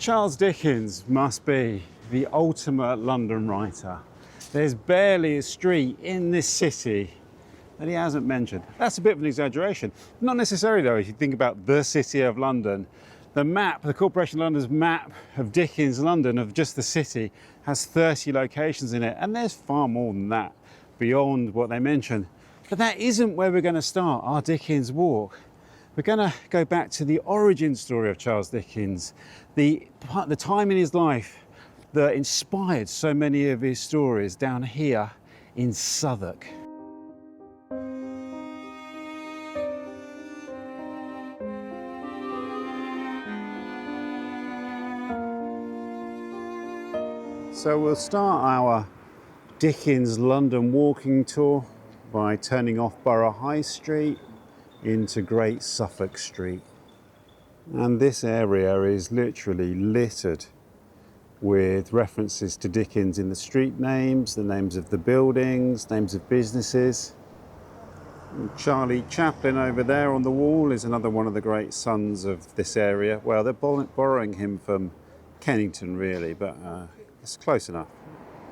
Charles Dickens must be the ultimate London writer. There's barely a street in this city that he hasn't mentioned. That's a bit of an exaggeration. Not necessarily though, if you think about the city of London. The map, the Corporation of London's map of Dickens London, of just the city, has 30 locations in it, and there's far more than that beyond what they mention. But that isn't where we're going to start our Dickens walk. We're going to go back to the origin story of Charles Dickens, the time in his life that inspired so many of his stories down here in Southwark. So we'll start our Dickens London walking tour by turning off Borough High Street into Great Suffolk Street. And this area is literally littered with references to Dickens in the street names, the names of the buildings, names of businesses. And Charlie Chaplin over there on the wall is another one of the great sons of this area. Well, they're borrowing him from Kennington really, but it's close enough.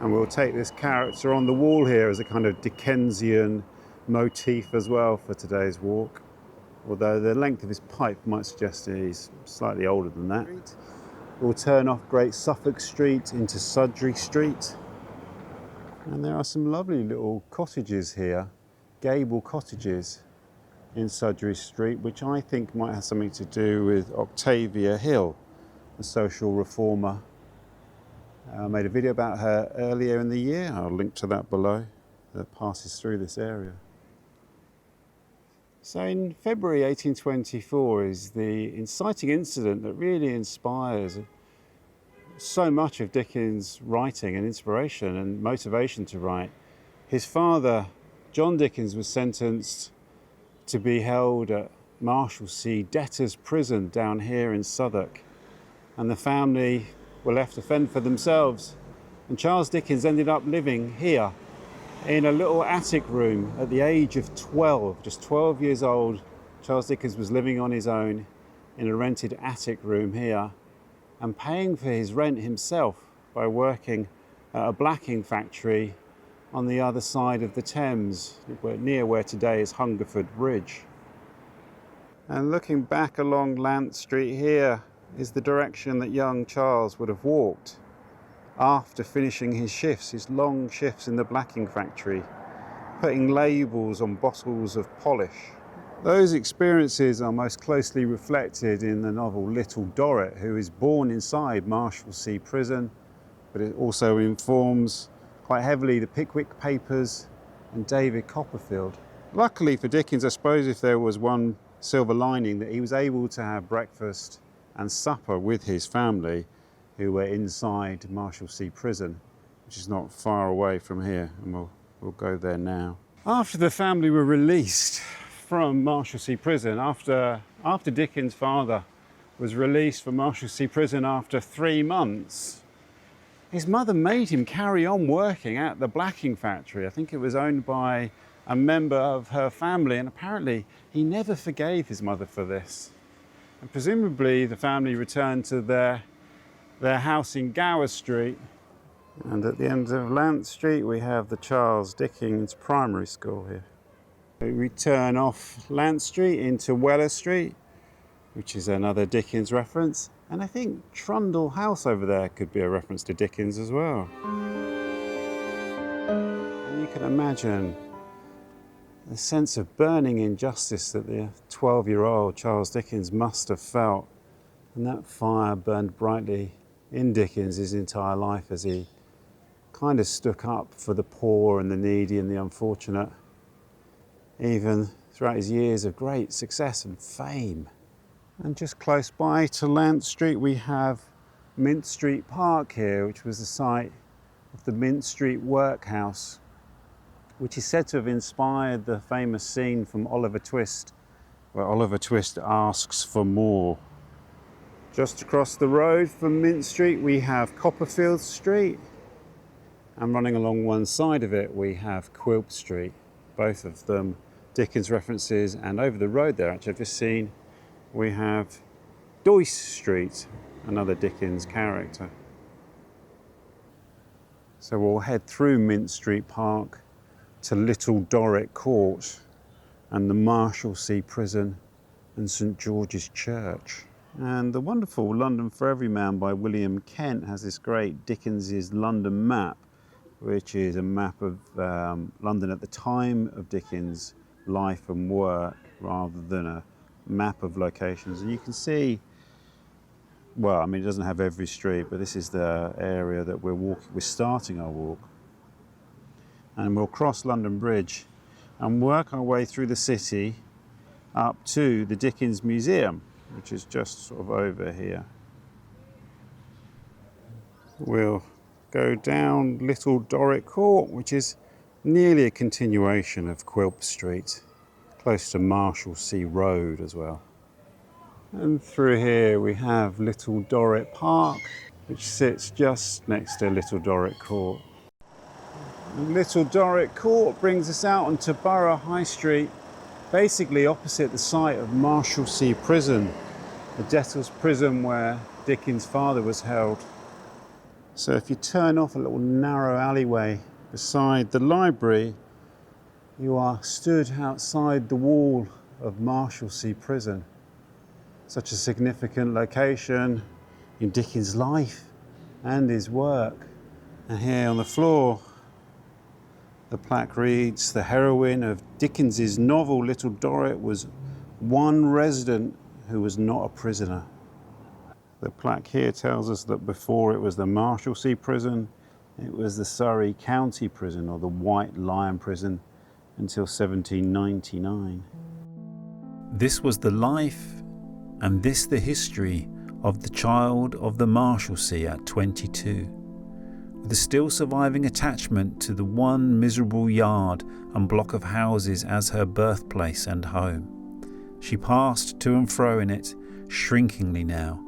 And we'll take this character on the wall here as a kind of Dickensian motif as well for today's walk. Although the length of his pipe might suggest he's slightly older than that. We'll turn off Great Suffolk Street into Sudbury Street. And there are some lovely little cottages here, gable cottages in Sudbury Street, which I think might have something to do with Octavia Hill, a social reformer. I made a video about her earlier in the year. I'll link to that below, that passes through this area. So in February 1824 is the inciting incident that really inspires so much of Dickens' writing and inspiration and motivation to write. His father, John Dickens, was sentenced to be held at Marshalsea Debtors Prison down here in Southwark, and the family were left to fend for themselves. And Charles Dickens ended up living here in a little attic room at the age of 12, just 12 years old. Charles Dickens was living on his own in a rented attic room here and paying for his rent himself by working at a blacking factory on the other side of the Thames, near where today is Hungerford Bridge. And looking back along Lant Street here is the direction that young Charles would have walked after finishing his shifts, his long shifts in the blacking factory, putting labels on bottles of polish. Those experiences are most closely reflected in the novel Little Dorrit, who is born inside Marshalsea Prison, but it also informs quite heavily the Pickwick Papers and David Copperfield. Luckily for Dickens, I suppose if there was one silver lining, that he was able to have breakfast and supper with his family who were inside Marshalsea Prison, which is not far away from here, and we'll go there now. After the family were released from Marshalsea Prison, after Dickens' father was released from Marshalsea Prison after 3 months, his mother made him carry on working at the blacking factory. I think it was owned by a member of her family, and apparently he never forgave his mother for this. And presumably the family returned to their house in Gower Street. And at the end of Lant Street we have the Charles Dickens Primary School here. We turn off Lant Street into Weller Street, which is another Dickens reference. And I think Trundle House over there could be a reference to Dickens as well. And you can imagine the sense of burning injustice that the 12-year-old Charles Dickens must have felt. And that fire burned brightly in Dickens his entire life as he kind of stuck up for the poor and the needy and the unfortunate, even throughout his years of great success and fame. And just close by to Lant Street we have Mint Street Park here, which was the site of the Mint Street Workhouse, which is said to have inspired the famous scene from Oliver Twist, where Oliver Twist asks for more. Just across the road from Mint Street we have Copperfield Street, and running along one side of it we have Quilp Street, both of them Dickens references. And over the road there, actually I've just seen, we have Doughty Street, another Dickens character. So we'll head through Mint Street Park to Little Dorrit Court and the Marshalsea Prison and St George's Church. And the wonderful London for Everyman by William Kent has this great Dickens's London map, which is a map of London at the time of Dickens' life and work rather than a map of locations. And you can see, well, I mean, it doesn't have every street, but this is the area that we're starting our walk. And we'll cross London Bridge and work our way through the city up to the Dickens Museum, which is just sort of over here. We'll go down Little Dorrit Court, which is nearly a continuation of Quilp Street, close to Marshalsea Road as well. And through here we have Little Dorrit Park, which sits just next to Little Dorrit Court. And Little Dorrit Court brings us out onto Borough High Street, basically opposite the site of Marshalsea Prison, the debtors' prison where Dickens' father was held. So if you turn off a little narrow alleyway beside the library, you are stood outside the wall of Marshalsea Prison. Such a significant location in Dickens' life and his work. And here on the floor, the plaque reads, "The heroine of Dickens's novel Little Dorrit was one resident who was not a prisoner." The plaque here tells us that before it was the Marshalsea Prison, it was the Surrey County Prison, or the White Lion Prison, until 1799. This was the life, and this the history, of the child of the Marshalsea at 22. With a still surviving attachment to the one miserable yard and block of houses as her birthplace and home, she passed to and fro in it, shrinkingly now,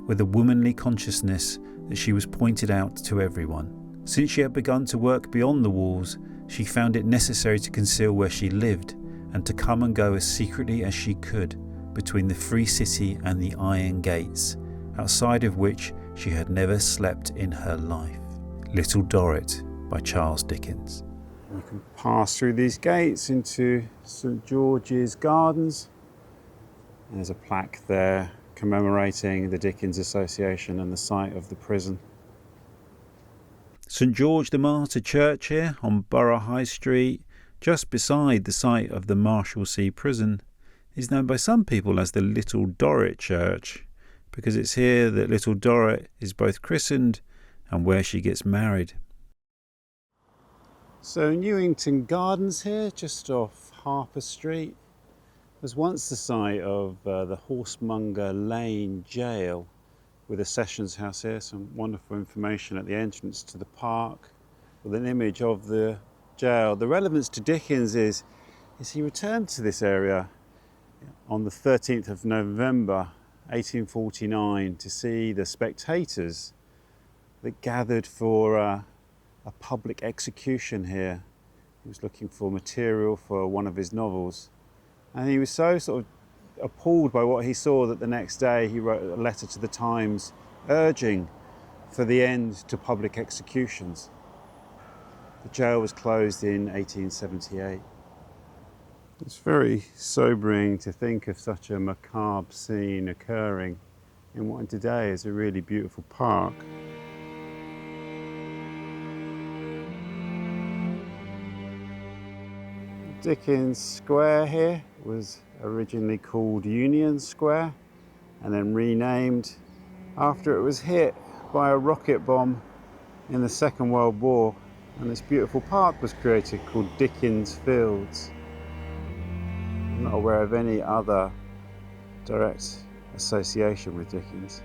with a womanly consciousness that she was pointed out to everyone. Since she had begun to work beyond the walls, she found it necessary to conceal where she lived and to come and go as secretly as she could between the free city and the iron gates, outside of which she had never slept in her life. Little Dorrit by Charles Dickens. You can pass through these gates into St George's Gardens. And there's a plaque there commemorating the Dickens Association and the site of the prison. St George the Martyr Church here on Borough High Street, just beside the site of the Marshalsea Prison, is known by some people as the Little Dorrit Church, because it's here that Little Dorrit is both christened and where she gets married. So Newington Gardens here, just off Harper Street, was once the site of the Horsemonger Lane Jail, with a sessions house here. Some wonderful information at the entrance to the park with an image of the jail. The relevance to Dickens is he returned to this area on the 13th of November 1849 to see the spectators that gathered for a public execution here. He was looking for material for one of his novels, and he was so sort of appalled by what he saw that the next day he wrote a letter to the Times urging for the end to public executions. The jail was closed in 1878. It's very sobering to think of such a macabre scene occurring in what today is a really beautiful park. Dickens Square here was originally called Union Square and then renamed after it was hit by a rocket bomb in the Second World War, and this beautiful park was created called Dickens Fields. I'm not aware of any other direct association with Dickens.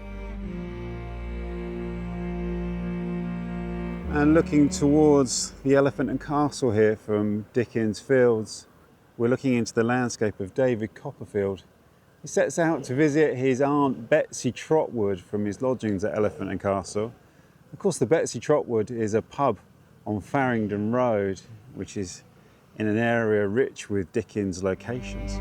And looking towards the Elephant and Castle here from Dickens Fields, we're looking into the landscape of David Copperfield. He sets out to visit his Aunt Betsy Trotwood from his lodgings at Elephant and Castle. Of course, the Betsy Trotwood is a pub on Farringdon Road, which is in an area rich with Dickens locations.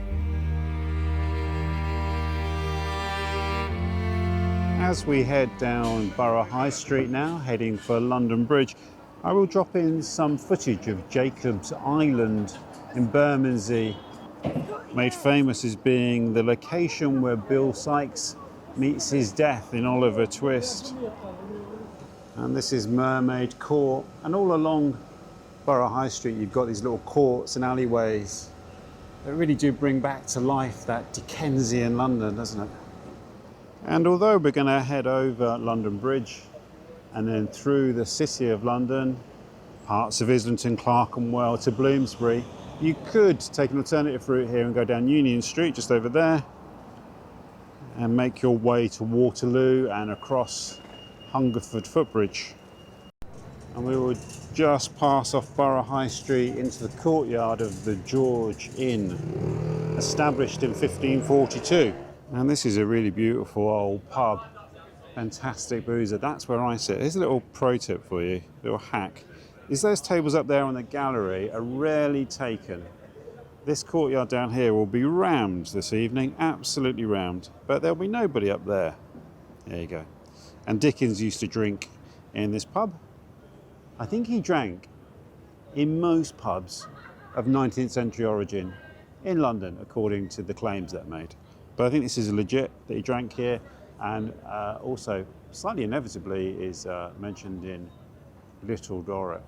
As we head down Borough High Street now, heading for London Bridge, I will drop in some footage of Jacob's Island in Bermondsey, made famous as being the location where Bill Sikes meets his death in Oliver Twist. And this is Mermaid Court, and all along Borough High Street you've got these little courts and alleyways that really do bring back to life that Dickensian London, doesn't it? And although we're going to head over London Bridge and then through the City of London, parts of Islington, Clerkenwell to Bloomsbury, you could take an alternative route here and go down Union Street just over there and make your way to Waterloo and across Hungerford Footbridge. And we will just pass off Borough High Street into the courtyard of the George Inn, established in 1542. And this is a really beautiful old pub, fantastic boozer. That's where I sit. Here's a little pro tip for you, a little hack. Is those tables up there on the gallery are rarely taken. This courtyard down here will be rammed this evening, absolutely rammed, but there'll be nobody up there. There you go. And Dickens used to drink in this pub. I think he drank in most pubs of 19th century origin in London, according to the claims that are made. But I think this is legit that he drank here, and also slightly inevitably is mentioned in Little Dorrit.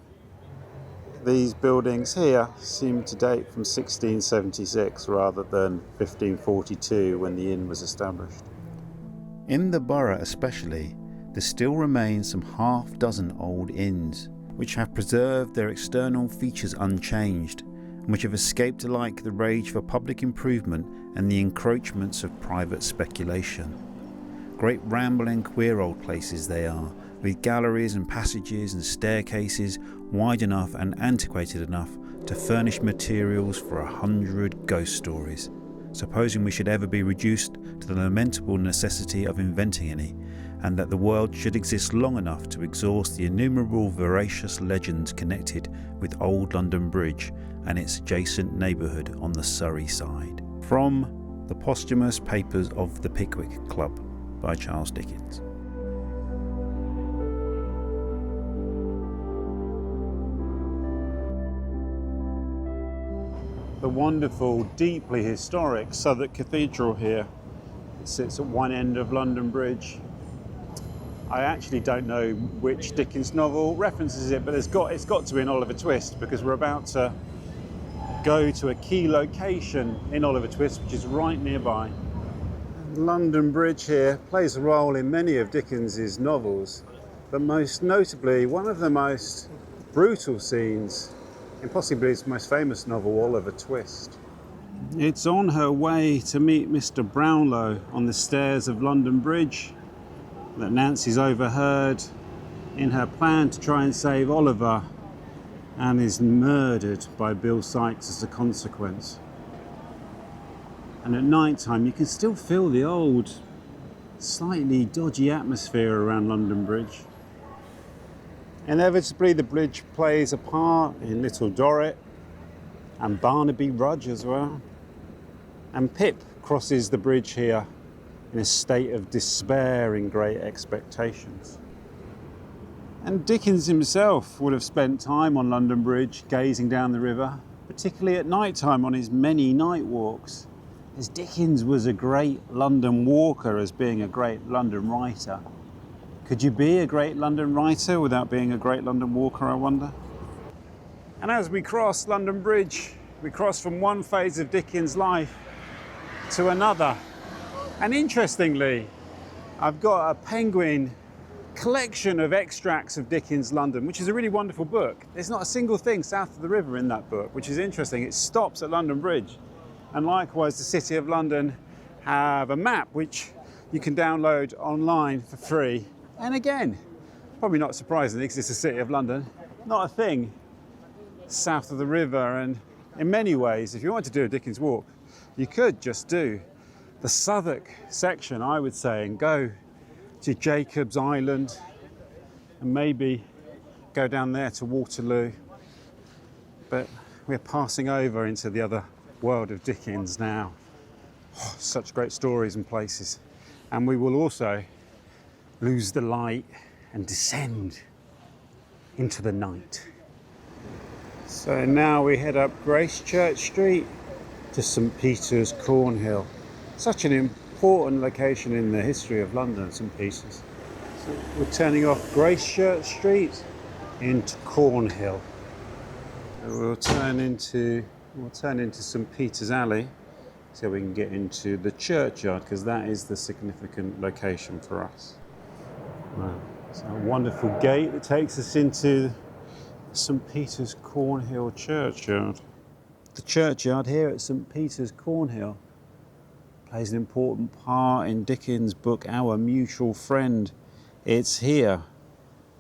These buildings here seem to date from 1676 rather than 1542 when the inn was established. In the borough especially, there still remain some half-dozen old inns which have preserved their external features unchanged, and which have escaped alike the rage for public improvement and the encroachments of private speculation. Great rambling, queer old places they are, with galleries and passages and staircases wide enough and antiquated enough to furnish materials for 100 ghost stories, supposing we should ever be reduced to the lamentable necessity of inventing any, and that the world should exist long enough to exhaust the innumerable veracious legends connected with Old London Bridge and its adjacent neighbourhood on the Surrey side. From the posthumous papers of the Pickwick Club by Charles Dickens. The wonderful, deeply historic Southwark Cathedral here. It sits at one end of London Bridge. I actually don't know which Dickens novel references it, but it's got to be an Oliver Twist, because we're about to go to a key location in Oliver Twist, which is right nearby. London Bridge here plays a role in many of Dickens's novels, but most notably one of the most brutal scenes in possibly his most famous novel, Oliver Twist. It's on her way to meet Mr. Brownlow on the stairs of London Bridge that Nancy's overheard in her plan to try and save Oliver, and is murdered by Bill Sikes as a consequence. And at night time you can still feel the old, slightly dodgy atmosphere around London Bridge. Inevitably the bridge plays a part in Little Dorrit and Barnaby Rudge as well. And Pip crosses the bridge here in a state of despair in Great Expectations. And Dickens himself would have spent time on London Bridge gazing down the river, particularly at night time on his many night walks, as Dickens was a great London walker as being a great London writer. Could you be a great London writer without being a great London walker, I wonder? And as we cross London Bridge, we cross from one phase of Dickens' life to another. And interestingly, I've got a Penguin collection of extracts of Dickens' London, which is a really wonderful book. There's not a single thing south of the river in that book, which is interesting. It stops at London Bridge. And likewise, the City of London have a map which you can download online for free. And again, probably not surprisingly, because it's the City of London, not a thing south of the river. And in many ways, if you want to do a Dickens walk, you could just do the Southwark section, I would say, and go to Jacob's Island and maybe go down there to Waterloo. But we're passing over into the other world of Dickens now. Oh, such great stories and places. And we will also lose the light and descend into the night. So now we head up Grace Church Street to St Peter's, Cornhill. Such an important location in the history of London, St Peter's. So we're turning off Grace Church Street into Cornhill. So we'll turn into St Peter's Alley so we can get into the churchyard, because that is the significant location for us. Wow. It's a wonderful gate that takes us into St Peter's Cornhill churchyard. The churchyard here at St Peter's Cornhill plays an important part in Dickens' book Our Mutual Friend. It's here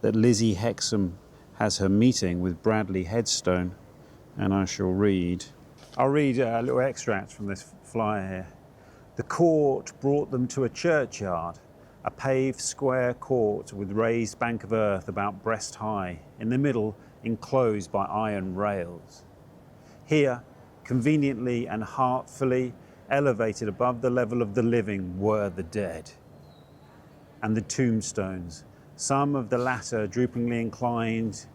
that Lizzie Hexam has her meeting with Bradley Headstone, and I'll read a little extract from this flyer here. The court brought them to a churchyard, a paved square court with raised bank of earth about breast high, in the middle enclosed by iron rails. Here, conveniently and heartfully elevated above the level of the living, were the dead, and the tombstones, some of the latter droopingly inclined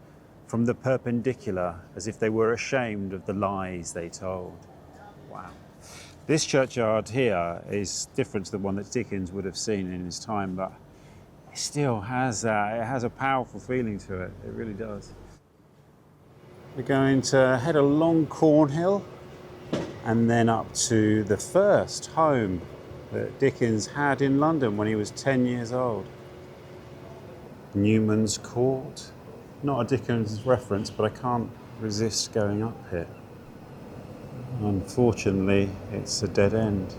from the perpendicular, as if they were ashamed of the lies they told. Wow. This churchyard here is different to the one that Dickens would have seen in his time, but it still has a powerful feeling to it. It really does. We're going to head along Cornhill and then up to the first home that Dickens had in London when he was 10 years old. Newman's Court. Not a Dickens reference, but I can't resist going up here. Unfortunately, it's a dead end.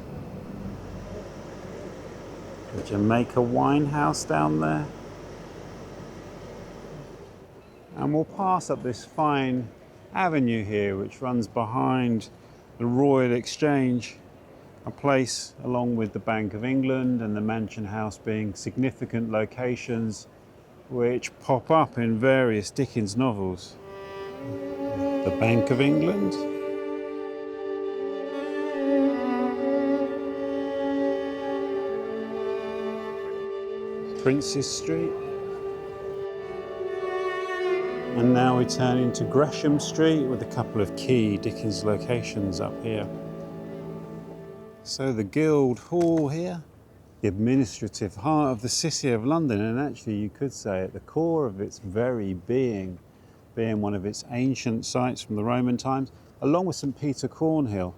The Jamaica Wine House down there. And we'll pass up this fine avenue here, which runs behind the Royal Exchange, a place along with the Bank of England and the Mansion House being significant locations which pop up in various Dickens novels. The Bank of England. Princes Street. And now we turn into Gresham Street with a couple of key Dickens locations up here. So the Guildhall here, the administrative heart of the city of London, and actually you could say at the core of its very being one of its ancient sites from the Roman times, along with St Peter Cornhill,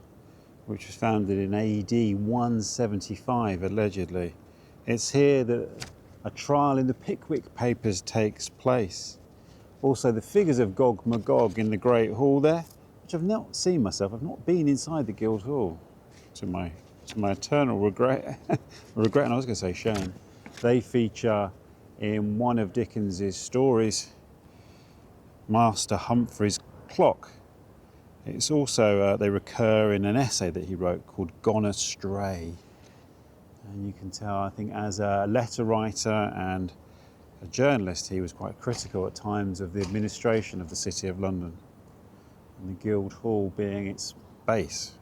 which was founded in AD 175 allegedly. It's here that a trial in the Pickwick Papers takes place. Also the figures of Gog Magog in the Great Hall there, which I've not seen myself. I've not been inside the Guildhall, to my eternal regret, and I was going to say shame. They feature in one of Dickens's stories, Master Humphrey's Clock. It's also, they recur in an essay that he wrote called Gone Astray. And you can tell, I think, as a letter writer and a journalist, he was quite critical at times of the administration of the City of London, and the Guildhall being its base.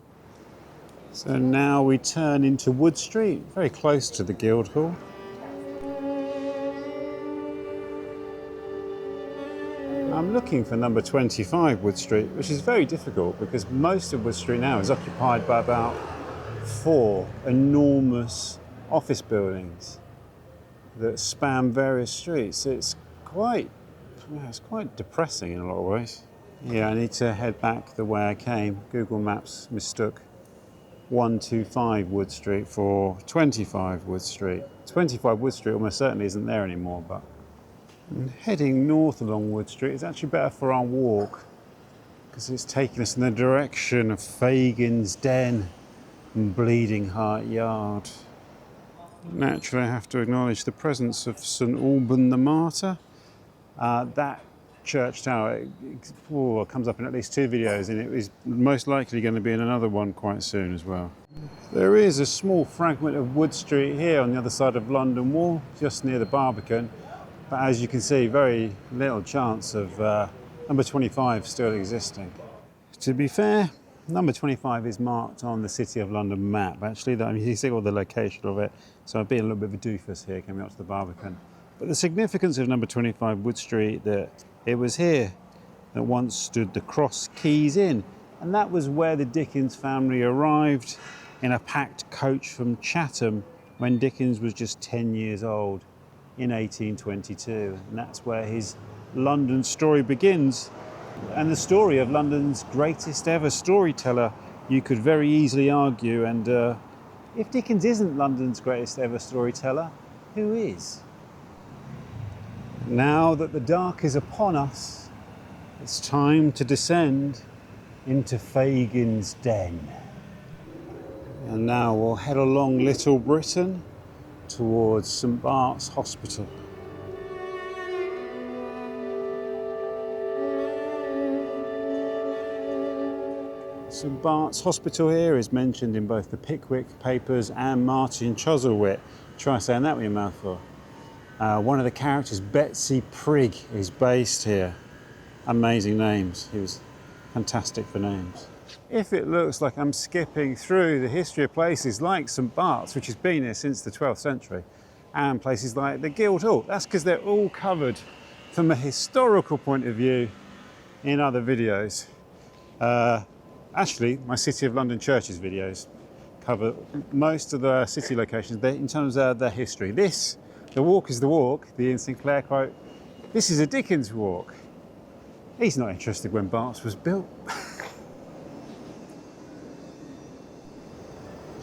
So now we turn into Wood Street, very close to the Guildhall. I'm looking for number 25 Wood Street, which is very difficult because most of Wood Street now is occupied by about 4 enormous office buildings that span various streets. It's quite depressing in a lot of ways. Yeah, I need to head back the way I came. Google Maps mistook 125 Wood Street for 25 Wood Street. 25 Wood Street almost certainly isn't there anymore, but heading north along Wood Street is actually better for our walk because it's taking us in the direction of Fagin's Den and Bleeding Heart Yard. Naturally, I have to acknowledge the presence of St Alban the Martyr. That church tower comes up in at least 2 videos, and it is most likely going to be in another one quite soon as well. There is a small fragment of Wood Street here on the other side of London Wall, just near the Barbican, but as you can see, very little chance of number 25 still existing. To be fair, Number 25 is marked on the City of London map. Actually, I mean, you see all the location of it. So I'm being a little bit of a doofus here coming up to the Barbican. But the significance of number 25 Wood Street, that it was here that once stood the Cross Keys Inn. And that was where the Dickens family arrived in a packed coach from Chatham when Dickens was just 10 years old in 1822. And that's where his London story begins. And the story of London's greatest ever storyteller, you could very easily argue. And if Dickens isn't London's greatest ever storyteller, who is? Now that the dark is upon us, it's time to descend into Fagin's den. And now we'll head along Little Britain towards St Bart's Hospital. St Bart's Hospital here is mentioned in both the Pickwick Papers and Martin Chuzzlewit. Try saying that with your mouth full. One of the characters, Betsy Prigg, is based here. Amazing names. He was fantastic for names. If it looks like I'm skipping through the history of places like St Bart's, which has been here since the 12th century, and places like the Guildhall, that's because they're all covered from a historical point of view in other videos. Actually, my City of London Churches videos cover most of the city locations in terms of their history. This, the walk is the walk, the Ian Sinclair quote, this is a Dickens walk. He's not interested when Bart's was built.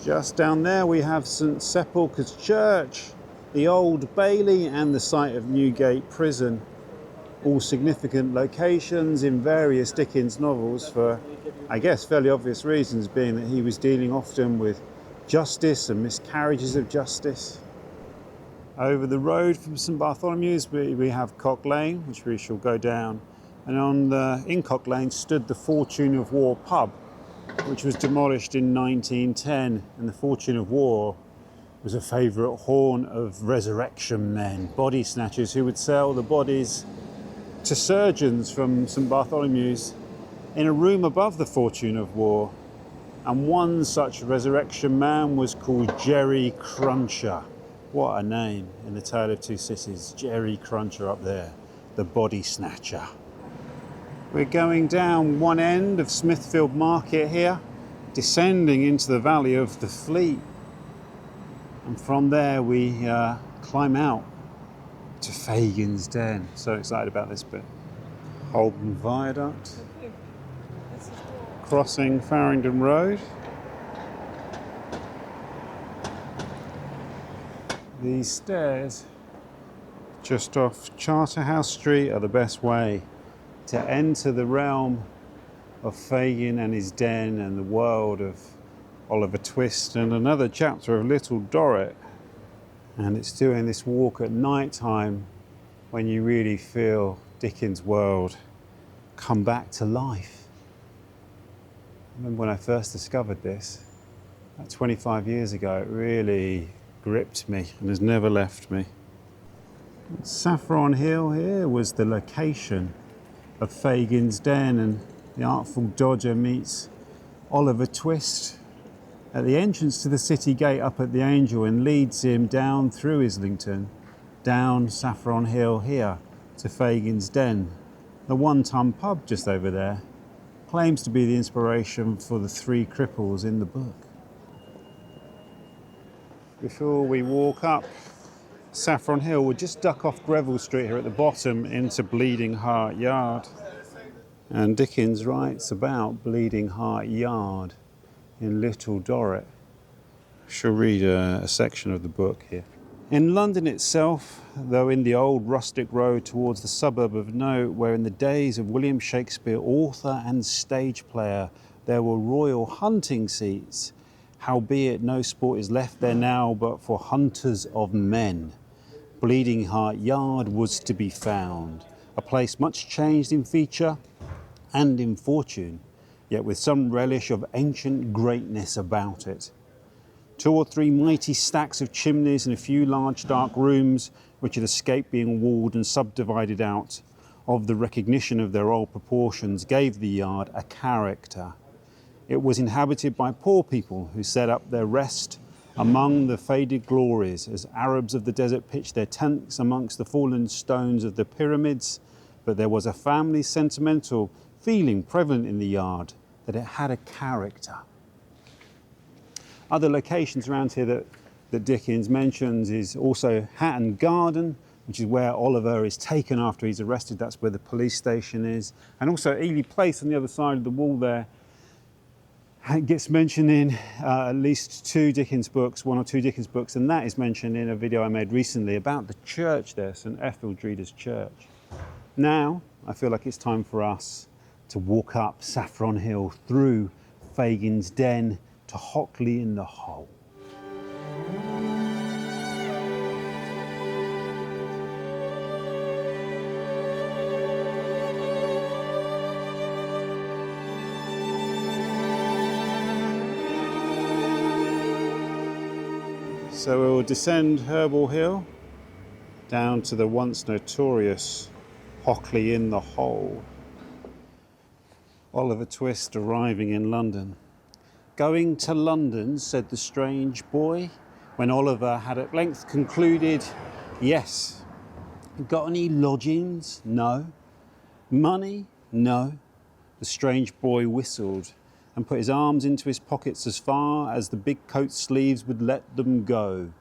Just down there we have St Sepulchre's Church, the Old Bailey and the site of Newgate Prison. All significant locations in various Dickens novels for, I guess, fairly obvious reasons, being that he was dealing often with justice and miscarriages of justice. Over the road from St Bartholomew's we have Cock Lane, which we shall go down, and in Cock Lane stood the Fortune of War pub, which was demolished in 1910, and the Fortune of War was a favourite haunt of resurrection men, body snatchers who would sell the bodies to surgeons from St Bartholomew's in a room above the Fortune of War. And one such resurrection man was called Jerry Cruncher. What a name in the Tale of Two Cities. Jerry Cruncher up there, the body snatcher. We're going down one end of Smithfield Market here, descending into the valley of the Fleet. And from there we climb out to Fagin's den. So excited about this bit. Holborn Viaduct, crossing Farringdon Road. These stairs just off Charterhouse Street are the best way to enter the realm of Fagin and his den and the world of Oliver Twist and another chapter of Little Dorrit. And it's doing this walk at night time when you really feel Dickens' world come back to life. I remember when I first discovered this, about 25 years ago, it really gripped me and has never left me. Saffron Hill here was the location of Fagin's den, and the Artful Dodger meets Oliver Twist at the entrance to the city gate up at the Angel and leads him down through Islington, down Saffron Hill here to Fagin's den. The one-ton pub just over there claims to be the inspiration for the three cripples in the book. Before we walk up Saffron Hill, we'll just duck off Greville Street here at the bottom into Bleeding Heart Yard. And Dickens writes about Bleeding Heart Yard in Little Dorrit. I shall read a section of the book here. In London itself, though in the old rustic road towards the suburb of Note, where in the days of William Shakespeare, author and stage player, there were royal hunting seats, howbeit no sport is left there now but for hunters of men, Bleeding Heart Yard was to be found, a place much changed in feature and in fortune, yet with some relish of ancient greatness about it. 2 or 3 mighty stacks of chimneys and a few large dark rooms, which had escaped being walled and subdivided out of the recognition of their old proportions, gave the yard a character. It was inhabited by poor people who set up their rest among the faded glories as Arabs of the desert pitched their tents amongst the fallen stones of the pyramids. But there was a family sentimental feeling prevalent in the yard that it had a character. Other locations around here that Dickens mentions is also Hatton Garden, which is where Oliver is taken after he's arrested. That's where the police station is. And also Ely Place on the other side of the wall there. It gets mentioned in at least one or two Dickens books, and that is mentioned in a video I made recently about the church there, St Etheldreda's Church. Now, I feel like it's time for us to walk up Saffron Hill through Fagin's Den to Hockley in the Hole. So we will descend Herbal Hill down to the once notorious Hockley in the Hole. Oliver Twist arriving in London. Going to London, said the strange boy, when Oliver had at length concluded, yes. Got any lodgings? No. Money? No. The strange boy whistled and put his arms into his pockets as far as the big coat sleeves would let them go.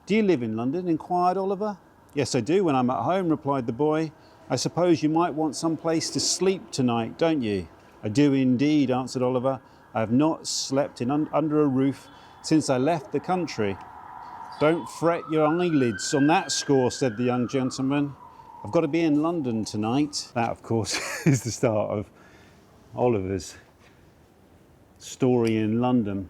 Do you live in London? Inquired Oliver. Yes, I do, when I'm at home, replied the boy. I suppose you might want some place to sleep tonight, don't you? I do indeed, answered Oliver. I have not slept under a roof since I left the country. Don't fret your eyelids on that score, said the young gentleman. I've got to be in London tonight. That, of course, is the start of Oliver's story in London.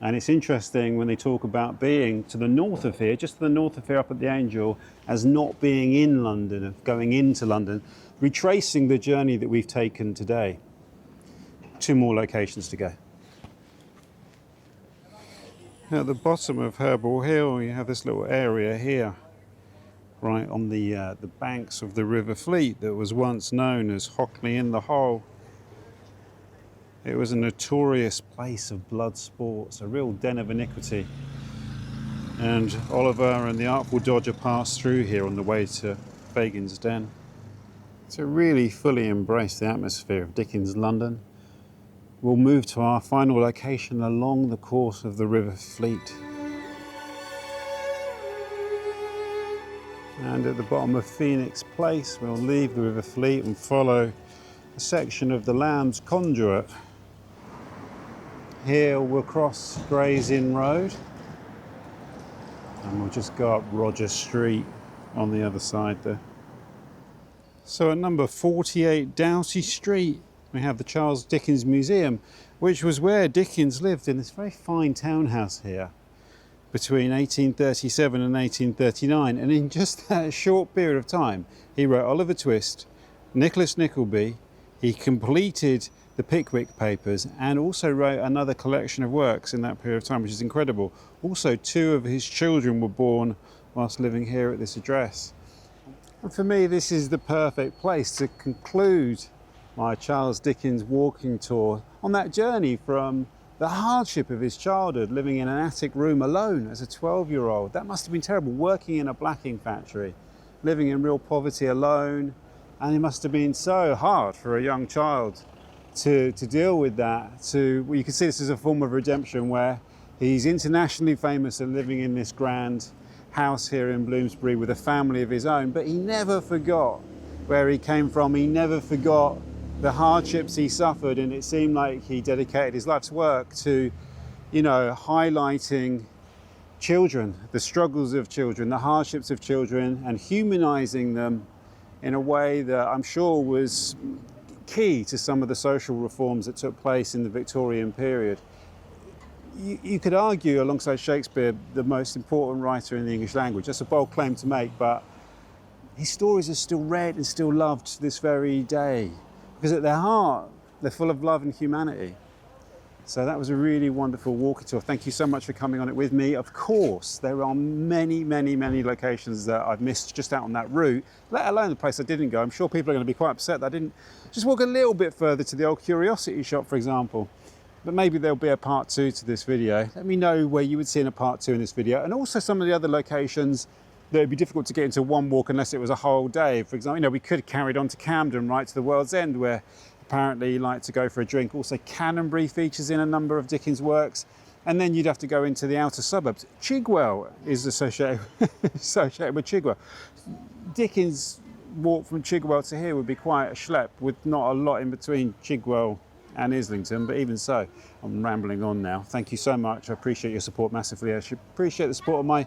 And it's interesting when they talk about being to the north of here, just to the north of here up at the Angel, as not being in London, of going into London, retracing the journey that we've taken today. 2 more locations to go. At the bottom of Herbal Hill, you have this little area here, right on the banks of the River Fleet that was once known as Hockley in the Hole. It was a notorious place of blood sports, a real den of iniquity. And Oliver and the Artful Dodger passed through here on the way to Fagin's Den. To really fully embrace the atmosphere of Dickens' London, we'll move to our final location along the course of the River Fleet. And at the bottom of Phoenix Place, we'll leave the River Fleet and follow a section of the Lamb's Conduit. Here we'll cross Gray's Inn Road and we'll just go up Roger Street on the other side there. So at number 48 Doughty Street, we have the Charles Dickens Museum, which was where Dickens lived in this very fine townhouse here between 1837 and 1839. And in just that short period of time, he wrote Oliver Twist, Nicholas Nickleby, he completed the Pickwick Papers, and also wrote another collection of works in that period of time, which is incredible. Also, 2 of his children were born whilst living here at this address. And for me, this is the perfect place to conclude my Charles Dickens walking tour on that journey from the hardship of his childhood, living in an attic room alone as a 12-year-old. That must have been terrible, working in a blacking factory, living in real poverty alone, and it must have been so hard for a young child to deal with that. Well, you can see this as a form of redemption, where he's internationally famous and living in this grand house here in Bloomsbury with a family of his own, but he never forgot where he came from. He never forgot the hardships he suffered, and it seemed like he dedicated his life's work to, highlighting children, the struggles of children, the hardships of children, and humanizing them in a way that I'm sure was key to some of the social reforms that took place in the Victorian period. You could argue, alongside Shakespeare, the most important writer in the English language. That's a bold claim to make, but his stories are still read and still loved to this very day, because at their heart, they're full of love and humanity. So that was a really wonderful walking tour. Thank you so much for coming on it with me. Of course, there are many, many, many locations that I've missed just out on that route, let alone the place I didn't go. I'm sure people are going to be quite upset that I didn't just walk a little bit further to the old curiosity shop, for example. but maybe there'll be a part 2 to this video. Let me know where you would see in a part 2 in this video, and also some of the other locations that would be difficult to get into one walk unless it was a whole day. For example, we could have carried on to Camden, right to the World's End, where apparently you like to go for a drink. Also, Canonbury features in a number of Dickens works, and then you'd have to go into the outer suburbs. Chigwell is associated with Chigwell. Dickens' walk from Chigwell to here would be quite a schlep, with not a lot in between Chigwell and Islington, but even so, I'm rambling on now. Thank you so much. I appreciate your support massively. I should appreciate the support of my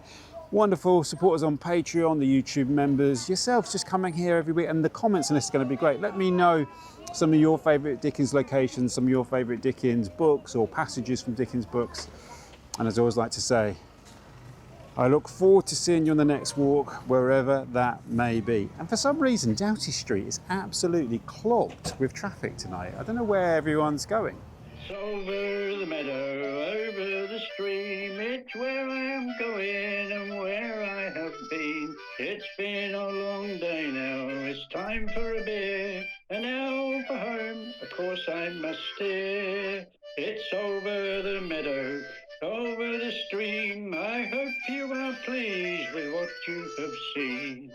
wonderful supporters on Patreon, the YouTube members, yourselves just coming here every week, and the comments on this are going to be great. Let me know some of your favourite Dickens locations, some of your favourite Dickens books or passages from Dickens books. And as I always like to say, I look forward to seeing you on the next walk, wherever that may be. And for some reason, Doughty Street is absolutely clogged with traffic tonight. I don't know where everyone's going. It's over the meadow, over the stream, it's where I am going and where I have been. It's been a long day now, it's time for a beer, and now for home, of course I must steer. It's over the meadow, over the stream, I hope you are pleased with what you have seen.